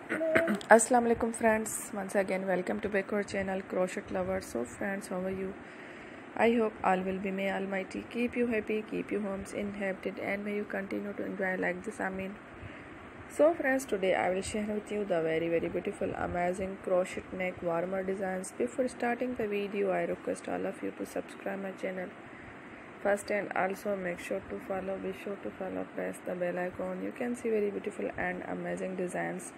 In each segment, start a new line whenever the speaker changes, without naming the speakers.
Assalamu alaikum friends, once again welcome to back our channel Crochet Lovers. So friends, how are you? I hope all will be, may Almighty keep you happy, keep your homes inhabited, and may you continue to enjoy like this. Amen. So friends, today I will share with you the very beautiful amazing crochet neck warmer designs. Before starting the video, I request all of you to subscribe my channel first, and also be sure to follow, press the bell icon. You can see very beautiful and amazing designs.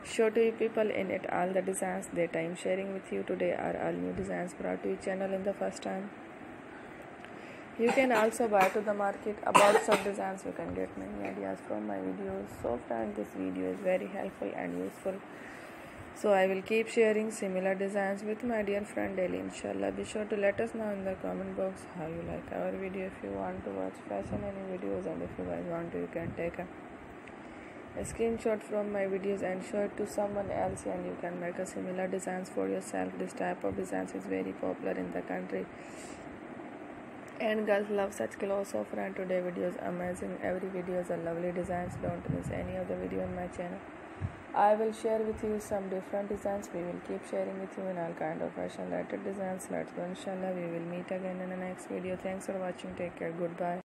Show to you people in it. All the designs that I am sharing with you today are all new designs brought to your channel in the first time. You can also buy to the market about some designs. You can get many ideas from my videos. So friends, this video is very helpful and useful. So I will keep sharing similar designs with my dear friend daily, inshallah. Be sure to let us know in the comment box how you like our video. If you want to watch fashion any videos, and if you guys want to, you can take a screenshot from my videos and show it to someone else, and you can make a similar designs for yourself. This type of designs is very popular in the country, and girls love such clothes. So friend, today video is amazing. Every video is a lovely designs. Don't miss any of the video on my channel. I will share with you some different designs. We will keep sharing with you in all kind of fashion related designs. Let's go, inshallah. We will meet again in the next video. Thanks for watching. Take care. Goodbye.